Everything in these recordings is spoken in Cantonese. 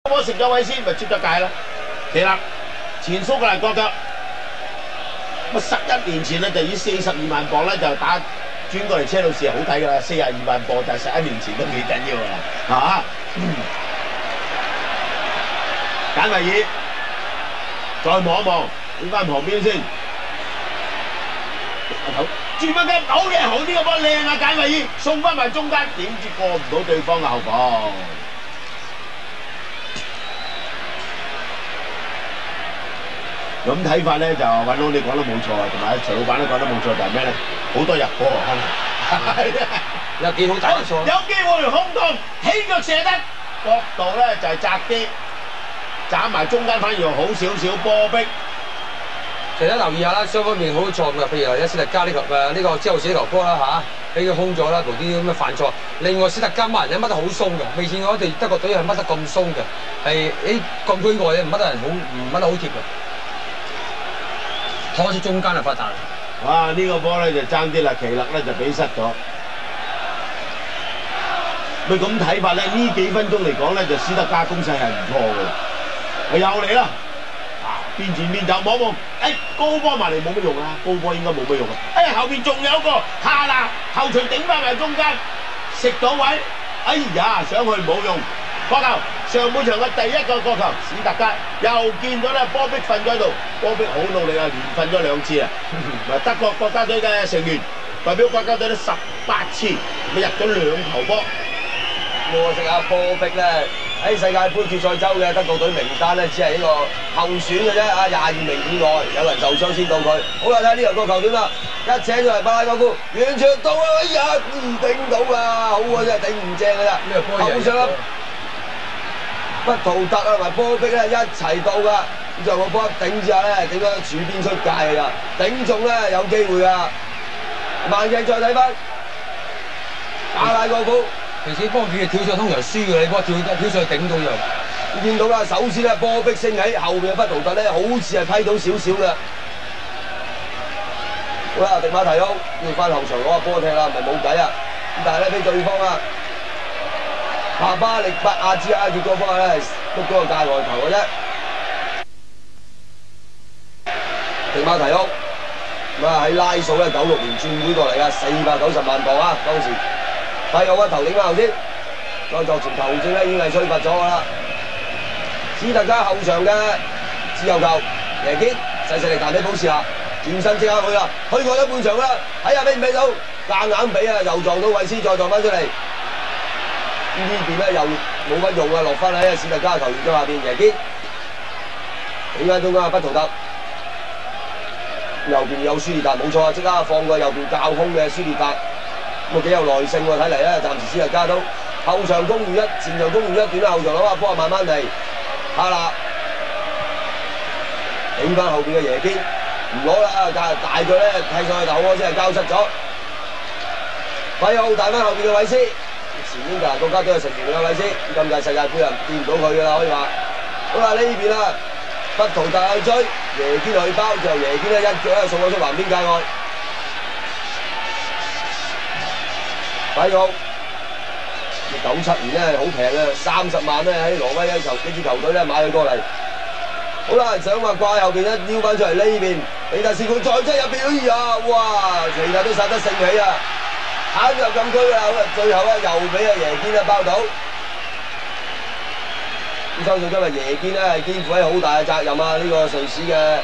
我食咗位先，咪出咗界啦。其實前蘇格蘭國腳咁11年前咧就以42萬磅咧就打轉過嚟車路士係好睇㗎啦，42萬磅就11年前都幾緊要啊，係嘛？簡維爾再望一望，轉翻旁邊先。轉翻間好嘅，好啲個波靚啊！簡維爾送翻埋中間，點知過唔到對方嘅後防。咁睇法咧就尹佬你講得冇錯，同埋徐老闆都講得冇錯，就係咩咧？好多入波有幾好大嘅錯，有機會空檔起腳射得，角度咧就係窄啲，斬埋中間反而好少少波逼。其實留意下啦，雙方面好多錯誤嘅，譬如一斯特加呢個之後射球波啦嚇，俾佢空咗啦，無啲咁嘅犯錯。另外斯特加孖人咧掹得好鬆嘅，未見過我哋德國隊係掹得咁鬆嘅，係喺禁區外咧唔掹得人好，唔掹得好貼嘅。拖出中間就發達。哇！呢個波咧就爭啲啦，奇勒咧就俾失咗。咪咁睇法咧，呢幾分鐘嚟講咧，就斯德加攻勢係唔錯嘅。又嚟啦！邊前邊走，望望，高波埋嚟冇乜用啊！高波應該冇乜用啊！後邊仲有一個下啦，後場頂翻埋中間，食到位，哎呀，上去冇用。角球，上半場嘅第一個角球，史特加又見到咧波逼瞓咗喺度，波逼好努力啊，連瞓咗2次啊！德國國家隊嘅成員代表國家隊咧18次，咪入咗2球波。可惜啊，波逼咧喺世界盃決賽周嘅德國隊名單咧，只係呢個候選嘅啫啊，22名以內有人受傷先到佢。好啦，睇下呢球個球點啦，一扯咗嚟巴拉高夫，完全到啊！哎呀，頂到啊，好啊，真係頂唔正㗎啦。呢個波後上不圖特啊同埋波逼咧一齊到㗎，咁就個波一頂之下咧，頂咗柱邊出界㗎，頂中咧有機會啊！慢鏡再睇翻巴拉高夫。其實波佢跳上通常輸嘅，你波跳上去頂到樣。見到啦，首先咧波逼升起，後邊嘅不圖特咧好似係批到少少嘅。好啦，迪馬提奧要翻後場攞下波踢啦，唔係冇計啊！咁但係咧俾對方啊帕巴力伯亞茲啊，結果波咧係篤咗個界外球嘅啫。迪馬提奧咁啊喺拉數咧96年轉會過嚟㗎，490萬磅啊當時。費奧頭頂翻後先，再作前球證咧已經係吹罰咗㗎啦。史特加後場嘅自由球，耶堅細力彈俾保士亞，轉身即刻去啦，去過一半場啦，睇下俾唔俾到，夾硬俾啊，又撞到韋斯，再撞翻出嚟。呢邊咧又冇乜用啊，落翻喺史特加球員嘅下邊，耶堅俾翻中間啊，不圖特，右邊有舒列達冇錯啊，即刻放過右邊較空嘅舒列達。咁幾有耐性喎，睇嚟咧，暫時史特加都後場攻完一，前場攻完一段啦，後場攞下波慢慢嚟，哈啦，頂翻後邊嘅耶堅，唔攞啦，大腳咧踢上去頭波先係交失咗，費奧帶翻後邊嘅韋斯，前英格蘭國家隊嘅成員嘅韋斯，今屆世界盃啊見唔到佢㗎啦，可以話，好啦呢邊啦，不圖特去追，耶堅去包，最後耶堅咧一腳咧送咗出橫邊界外。費奧97年咧好平啊，30萬咧喺挪威呢支球隊咧買佢過嚟。好啦，想話掛後邊咧撩翻出嚟呢邊，比達士佢再擠入邊，哎呀，哇！其實都殺得盛起啊，踩入禁區啊，最後咧又俾阿耶堅咧包到。咁相信今日耶堅咧係肩負起好大嘅責任啊！呢個瑞士嘅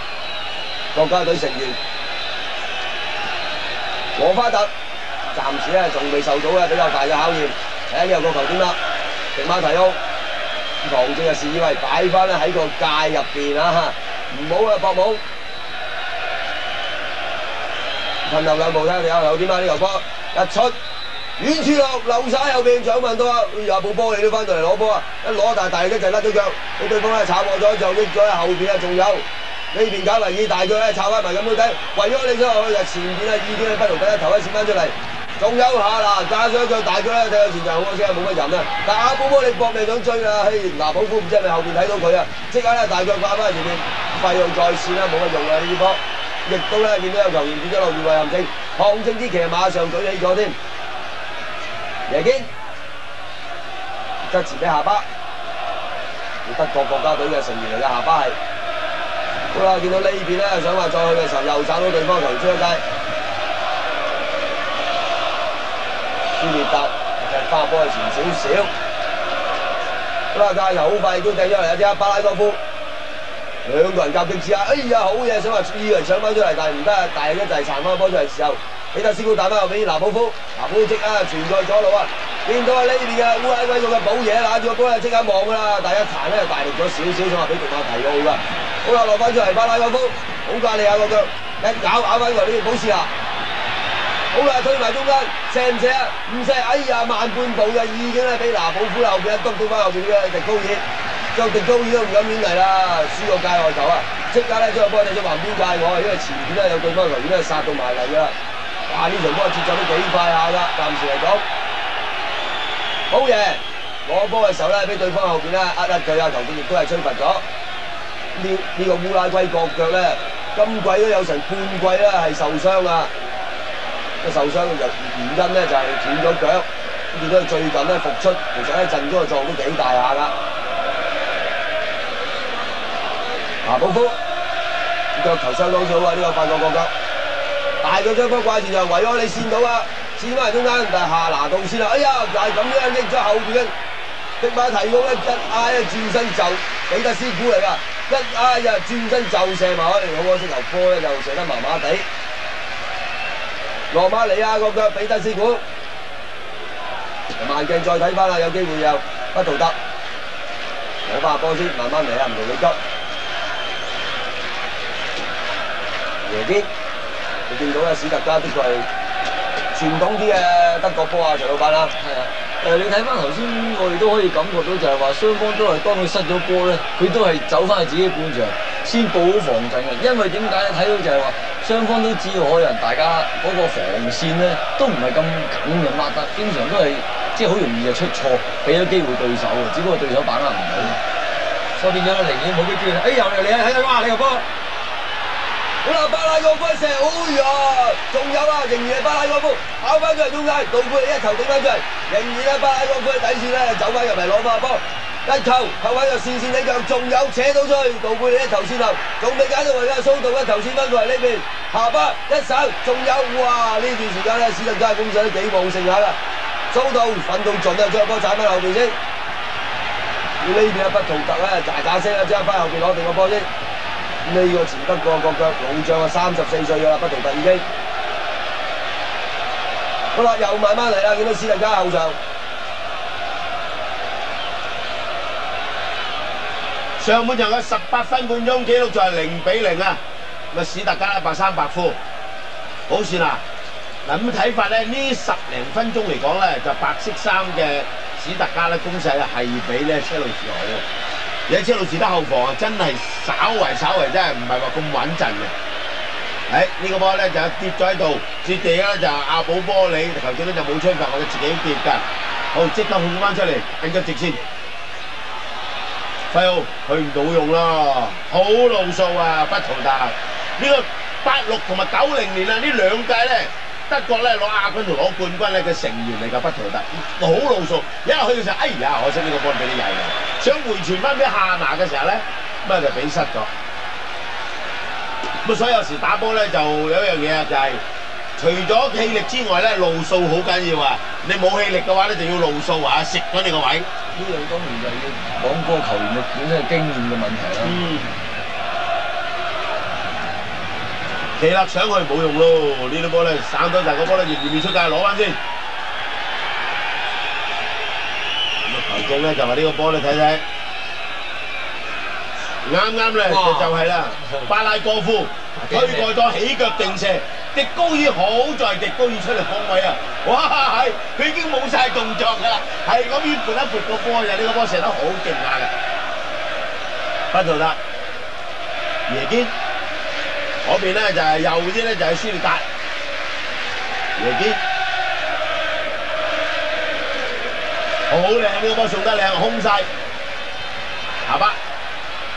國家隊成員羅花特。暫時咧仲未受到咧比較大嘅考驗，睇下呢個球點啦。迪馬提奧唐正啊示意為擺翻咧喺個界入邊啊，唔好啊博帽，褪後兩步睇下你有球點啊！呢球波一出遠處落漏曬後邊，掌問到啊！有冇波你都翻到嚟攞波啊！一攞大力一陣甩咗腳，俾對方咧炒過咗就益咗喺後邊啊！仲有呢邊簡維爾大腳咧炒翻埋咁樣睇，為咗你想落去就前邊啊已經係不同第一頭一閃翻出嚟。仲有下嗱，加上一腳大腳咧，睇下前場好可惜啊，冇乜人啊！但阿寶寶你搏命想追啊，嘿嗱，保夫唔知係咪後邊睇到佢啊？即刻咧大腳掛翻前面，費用再線啦，冇乜用啊呢啲波，亦都咧見到有球員跌咗落越位陷阱，抗正之旗馬上舉起咗添，耶堅側前俾下巴，德國國家隊嘅成員嚟嘅下巴係。好啦，見到呢邊咧想話再去嘅時候，又找到對方球員出咗街。舒列達花波去前少少。好啦，架球好快都掟咗嚟啦，隻巴拉多夫。兩個人夾擊之下，哎呀好嘢，想話以為搶翻出嚟，但係唔得啊！大力一就係彈翻波出嚟時候，彼得斯古彈翻後俾拿保夫，拿保夫即刻傳在左路啊！見到係呢邊嘅烏拉圭嗰個寶爺攬住個波咧，即刻望㗎啦！但係一彈咧大力咗少少，想話俾迪馬提奧㗎。好啦，落翻出嚟巴拉多夫，好價利亞個腳一咬翻過嚟呢邊保士拿。好啦，推埋中間，射唔射啊？唔射，哎呀慢半步嘅已經係俾拿保夫後邊一篤到翻後邊嘅迪高爾。將迪高爾都唔敢亂嚟啦，輸個界外球啊！即刻咧將個波掟咗橫邊界外，因為前邊咧有對方球員咧殺到埋嚟㗎啦。哇！呢場波節奏都幾快下㗎，暫時嚟講。好嘢！攞波嘅時候咧，俾對方後邊咧呃佢啊，球證亦都係吹罰咗。呢個烏拉圭國腳咧，今季都有成半季咧係受傷啊！受傷嘅原因咧就係斷咗腳。見到佢最近咧復出，其實咧陣中嘅作用都幾大下㗎。拿保夫腳球相當好啊！呢個法國國腳，大腳將波掛前就維安你線到啊，線翻嚟中間，但係下拿到先啦。哎呀，就係咁樣拎咗後邊嘅迪馬提奧咧，一挨啊轉身就彼得斯古嚟㗎，一挨就轉身就射埋開嚟，好可惜球波咧就射得麻麻地。羅馬尼亞個腳彼得斯古，慢鏡再睇翻啦，有機會又不圖特攞翻波先，慢慢嚟啊，唔同你急。夜邊，你見到咧史特加的確係傳統啲嘅德國波啊，徐老闆啦。係啊，你睇翻頭先，我哋都可以感覺到就係話雙方都係當佢失咗波咧，佢都係走翻去自己半場先佈好防陣嘅。因為點解咧？睇到就係話雙方都知道可能大家嗰個防線咧都唔係咁緊嘅抹得，經常都係即係好容易就出錯，俾咗機會對手嘅，只不過對手把握唔到，所以變咗寧願冇啲機會。哎又嚟啊！睇到哇你個波！好啦，巴拉戈夫射，哎呀，仲有啊，仍然係巴拉戈夫跑翻出嚟中間，杜貝利一球頂翻出嚟，仍然咧巴拉戈夫嘅底線咧走翻入嚟攞翻波，一球球位就線你腳，仲有扯到出去，杜貝利一球線後，仲未解到圍嘅蘇道一球線翻過嚟呢邊，下巴一手，仲有哇呢段時間咧史特加攻勢都幾旺盛下㗎，蘇道奮到盡啊，將個波踩翻後邊先，呢邊阿不圖特咧喳聲啊，即刻翻後邊攞定個波先。呢個前德國國腳老將啊，34歲㗎啦，不圖特已經。好啦，又慢慢嚟啦，見到史特加後場。上半場嘅18分半鐘，紀錄就係0-0啊！咁啊，史特加咧白衫白褲，好線啊！嗱咁睇法咧，呢10零分鐘嚟講咧，就白色衫嘅史特加咧攻勢係比咧車路士好。而家車路士得後防啊，真係稍為真係唔係話咁穩陣嘅。呢個波咧就跌咗喺度，接地咧就阿保波里球證咧就冇吹罰，我哋自己跌㗎。好，即刻控翻出嚟，緊急直線。費奧去唔到用啦，好路數啊，不圖特。呢個86同埋90年啊，呢兩屆咧德國咧攞亞軍同攞冠軍咧嘅成員嚟㗎，不圖特，好路數。一去嘅時候，哎呀，可惜呢個波俾你曳㗎。想回傳翻俾夏拿嘅時候咧，咁啊就俾失咗。咁所以有時打波咧就有一樣嘢啊，就係除咗氣力之外咧，路數好緊要啊！你冇氣力嘅話咧，就要路數啊，食咗你個位。呢樣當然就要講嗰個球員嘅本身嘅經驗嘅問題啦。企勒上去冇用咯，呢啲波咧省咗就係個波咧仍然未出界，攞翻先。球證咧就話呢個波你睇睇，啱咧就係啦，巴拉戈夫推過咗起腳定射，迪高爾好在迪高爾出嚟放位啊！哇係，佢已經冇晒動作㗎啦，係咁樣撥一撥個波就呢個波射得好勁下嘅。不圖特耶堅嗰邊咧就係右啲咧就係舒列達耶堅。好靚，呢個波送得靚，空晒下巴，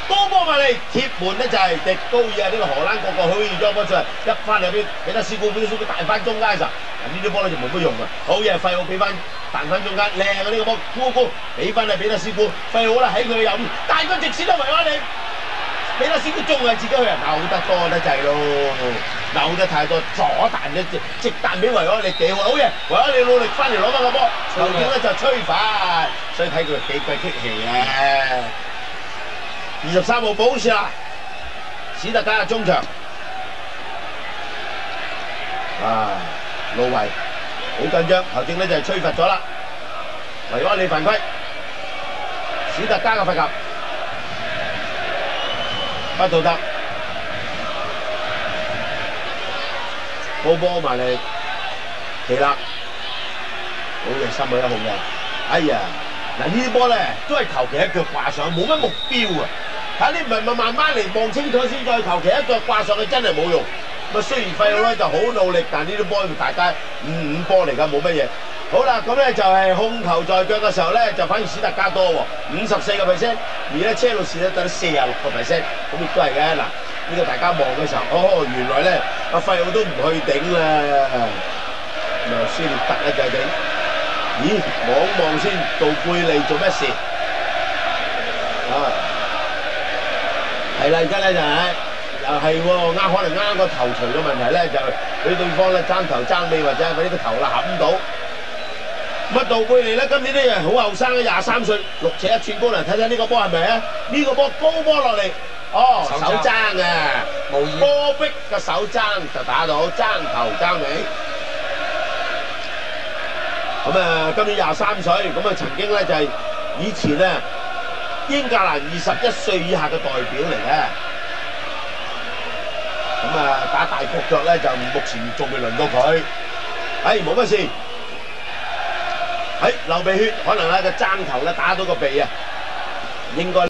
多波埋嚟貼門咧就係迪高爾啊！呢個荷蘭國腳可以將波出嚟，一翻入邊彼得斯古大翻中間嘅時候，呢啲波咧就冇乜用啊！好嘢，費奧俾翻彈翻中間，靚啊呢個波，高俾翻啊彼得師傅，費好啦喺佢嘅右邊，彈個直線都維安你，彼得師傅仲係自己去人扭得多得滯咯，扭得太多，左彈一直彈俾維安你幾好，好嘢，維安你努力翻嚟攞翻個波，球點咧就吹快，所以睇佢幾鬼激氣啊！23號保士啦，史特加嘅中場。啊，路維好緊張，球證咧就係吹罰咗啦。維安利犯規，史特加嘅罰球不道德，高波埋嚟，奇勒，好嘅心裏一紅嘅。哎呀，嗱呢啲波咧都係求其一腳掛上，冇乜目標啊！睇你唔係慢慢嚟望清楚先，再求其一腳掛上去真係冇用。咁雖然費奧咧就好努力，但呢啲波大家5-5波嚟㗎，冇乜嘢。好啦，咁咧就係控球在腳嘅時候咧，就反而史特加多喎，54%，而咧車路士咧得46%，咁亦都係嘅。嗱，呢個大家望嘅時候，哦，原來咧阿費奧都唔去頂啦，咁啊舒列特咧就係頂。咦，望先，杜貝利做咩事？啊，係啦，而家咧就係。又係喎，可能啱個頭槌嘅問題咧，就俾對方咧爭頭爭尾，或者俾呢個頭啦冚到。咁啊，杜貝利咧今年咧好後生嘅，23歲，6尺1寸高嚟，睇睇呢個波係咪啊？呢個波高波落嚟，哦，手爭啊，波逼個手爭就打到爭頭爭尾。咁啊，今年23歲，咁啊曾經咧就係以前咧英格蘭21歲以下嘅代表嚟嘅。咁啊，打大國腳咧就目前仲未輪到佢，冇乜事，流鼻血，可能咧個爭頭咧打到個鼻啊，應該。